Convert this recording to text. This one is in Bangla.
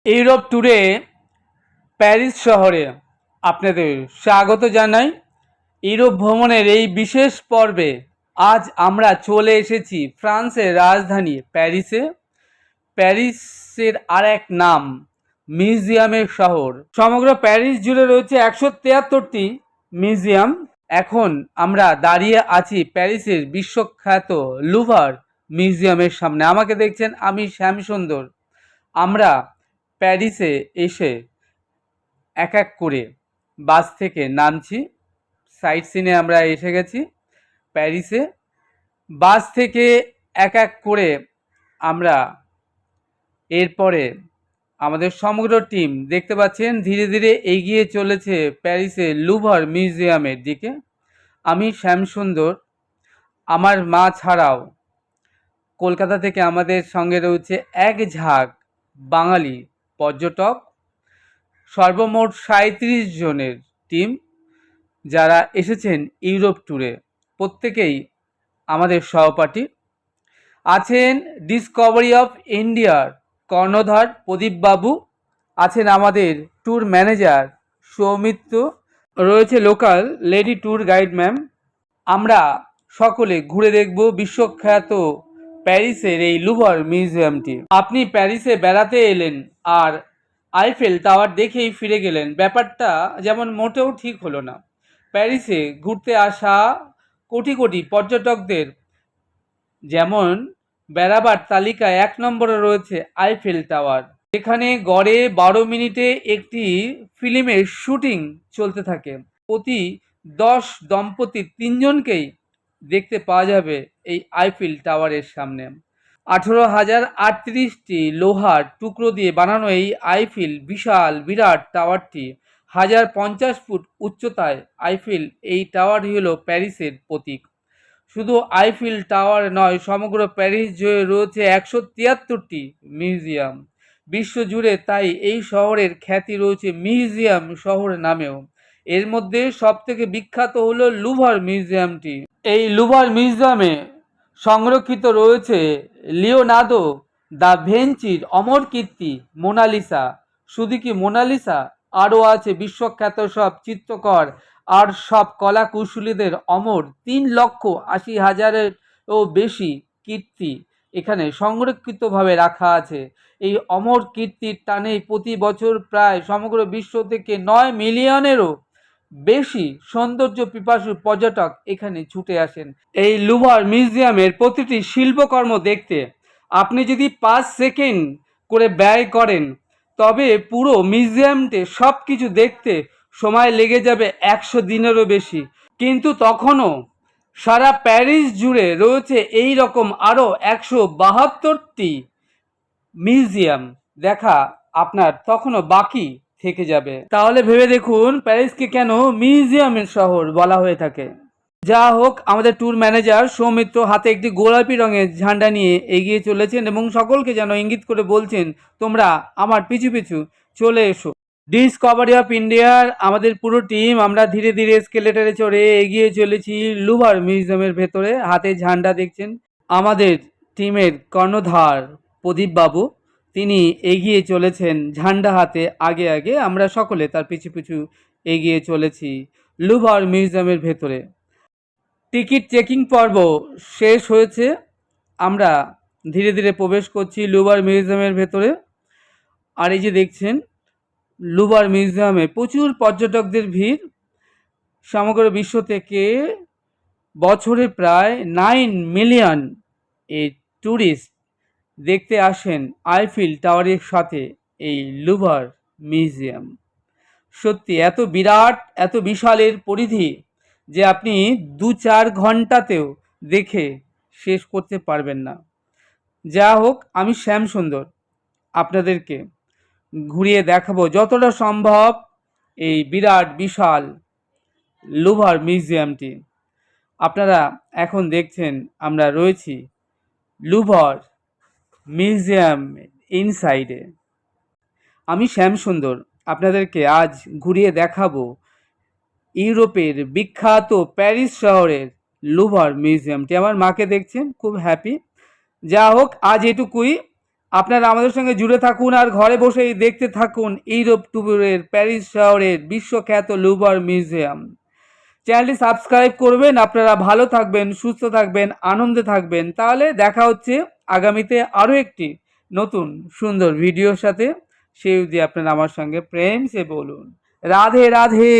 ইউরোপ ট্যুরে প্যারিস শহরে আপনাদের স্বাগত জানাই। ইউরোপ ভ্রমণের এই বিশেষ পর্বে আজ আমরা চলে এসেছি ফ্রান্সের রাজধানী প্যারিসে। প্যারিসের আর এক নাম মিউজিয়ামের শহর। সমগ্র প্যারিস জুড়ে রয়েছে 173টি মিউজিয়াম। এখন আমরা দাঁড়িয়ে আছি প্যারিসের বিশ্বখ্যাত লুভার মিউজিয়ামের সামনে। আমাকে দেখছেন, আমি শ্যামসুন্দর। আমরা প্যারিসে এসে এক এক করে বাস থেকে নামছি। সাইট সিনে আমরা এসে গেছি প্যারিসে। বাস থেকে এক এক করে আমরা এরপরে আমাদের সমগ্র টিম দেখতে পাচ্ছেন ধীরে ধীরে এগিয়ে চলেছে প্যারিসে লুভার মিউজিয়ামের দিকে। আমি শ্যামসুন্দর, আমার মা ছাড়াও কলকাতা থেকে আমাদের সঙ্গে রয়েছে এক ঝাঁক বাঙালি পর্যটক। সর্বমোট 37 জনের টিম যারা এসেছেন ইউরোপ ট্যুরে। প্রত্যেকেই আমাদের সহপাঠী। আছেন ডিসকভারি অফ ইন্ডিয়ার কর্ণধার প্রদীপবাবু, আছেন আমাদের ট্যুর ম্যানেজার সৌমিত্র, রয়েছে local lady tour guide ma'am. আমরা সকলে ঘুরে দেখব বিশ্বখ্যাত প্যারিসের এই লুভার মিউজিয়ামটি। আপনি প্যারিসে বেড়াতে এলেন আর আইফেল টাওয়ার দেখেই ফিরে গেলেন, ব্যাপারটা যেমন মোটেও ঠিক হলো না। প্যারিসে ঘুরতে আসা কোটি কোটি পর্যটকদের যেমন বেড়াবার তালিকায় 1 নম্বরে রয়েছে আইফেল টাওয়ার, এখানে গড়ে 12 মিনিটে একটি ফিল্মের শুটিং চলতে থাকে। প্রতি 10 দম্পতি 3 জনকেই দেখতে পাওয়া যাবে এই আইফেল টাওয়ারের সামনে। 18,038টি লোহার টুকরো দিয়ে বানানো এই আইফেল বিশাল বিরাট টাওয়ারটি 1050 ফুট উচ্চতায়। আইফেল এই টাওয়ারই হলো প্যারিসের প্রতীক। শুধু আইফেল টাওয়ার নয়, সমগ্র প্যারিস জুড়ে রয়েছে 173টি মিউজিয়াম বিশ্বজুড়ে। তাই এই শহরের খ্যাতি রয়েছে মিউজিয়াম শহর নামেও। এর মধ্যে সবথেকে বিখ্যাত হলো লুভার মিউজিয়ামটি। এই লুভার মিউজিয়ামে সংরক্ষিত রয়েছে লিওনার্দো দা ভিঞ্চির অমর কীর্তি মোনালিসা। শুধু কি মোনালিসা, আরও আছে বিশ্বখ্যাত সব চিত্রকর আর সব কলা কুশলীদের অমর 3,80,000-এরও বেশি কীর্তি এখানে সংরক্ষিতভাবে রাখা আছে। এই অমর কীর্তির টানেই প্রতি বছর প্রায় সমগ্র বিশ্ব থেকে 9 মিলিয়নেরও বেশি সৌন্দর্য পিপাসু পর্যটক এখানে ছুটে আসেন এই লুভার মিউজিয়ামের প্রতিটি শিল্পকর্ম দেখতে। আপনি যদি 5 সেকেন্ড করে ব্যয় করেন তবে পুরো মিউজিয়ামটি সব কিছু দেখতে সময় লেগে যাবে 100 দিনেরও বেশি। কিন্তু তখনও সারা প্যারিস জুড়ে রয়েছে এই রকম আরও 172টি মিউজিয়াম দেখা আপনার তখনও বাকি থেকে যাবে। তাহলে ভেবে দেখুন প্যারিসকে কেন মিউজিয়ামের শহর বলা হয়ে থাকে। যা হোক, আমাদের ট্যুর ম্যানেজার সৌমিত্র হাতে একটি গোলাপি রঙের ঝান্ডা নিয়ে এগিয়ে চলেছেন এবং সকলকে যেন ইঙ্গিত করে বলছেন, তোমরা আমার পিছু পিছু চলে এসো। ডিসকভারি অফ ইন্ডিয়ার আমাদের পুরো টিম আমরা ধীরে ধীরে এসকেলেটারে চড়ে এগিয়ে চলেছি লুভার মিউজিয়ামের ভেতরে। হাতে ঝান্ডা দেখছেন আমাদের টিমের কর্ণধার প্রদীপবাবু, তিনি এগিয়ে চলেছেন ঝান্ডা হাতে আগে আগে। আমরা সকলে তার পিছু পিছু এগিয়ে চলেছি লুভার মিউজিয়ামের ভেতরে। টিকিট চেকিং পর্ব শেষ হয়েছে, আমরা ধীরে ধীরে প্রবেশ করছি লুভার মিউজিয়ামের ভেতরে। আর এই যে দেখছেন লুভার মিউজিয়ামে প্রচুর পর্যটকদের ভিড়। সমগ্র বিশ্ব থেকে বছরে প্রায় 9 মিলিয়ন এই ট্যুরিস্ট দেখতে আসেন আইফেল টাওয়ারের সাথে এই লুভার মিউজিয়াম। সত্যি এত বিরাট, এত বিশালের পরিধি যে আপনি 2-4 ঘন্টাতেও দেখে শেষ করতে পারবেন না। যা হোক, আমি শ্যামসুন্দর আপনাদেরকে ঘুরিয়ে দেখাবো যতটা সম্ভব এই বিরাট বিশাল লুভার মিউজিয়ামটি। আপনারা এখন দেখছেন আমরা রয়েছি লুভার মিউজিয়াম ইনসাইডে। আমি শ্যামসুন্দর আপনাদেরকে আজ ঘুরিয়ে দেখাবো ইউরোপের বিখ্যাত প্যারিস শহরের লুভার মিউজিয়ামটি। আমার মাকে দেখছেন, খুব হ্যাপি। যা হোক, আজ এটুকুই। আপনারা আমাদের সঙ্গে জুড়ে থাকুন আর ঘরে বসেই দেখতে থাকুন ইউরোপ ট্যুরের প্যারিস শহরের বিশ্বখ্যাত লুভর মিউজিয়াম। চ্যানেলটি সাবস্ক্রাইব করবেন। আপনারা ভালো থাকবেন, সুস্থ থাকবেন, আনন্দে থাকবেন। তাহলে দেখা হচ্ছে আগামীতে আরও একটি নতুন সুন্দর ভিডিওর সাথে। সেই অবধি আপনারা আমার সঙ্গে প্রেম সে বলুন রাধে রাধে।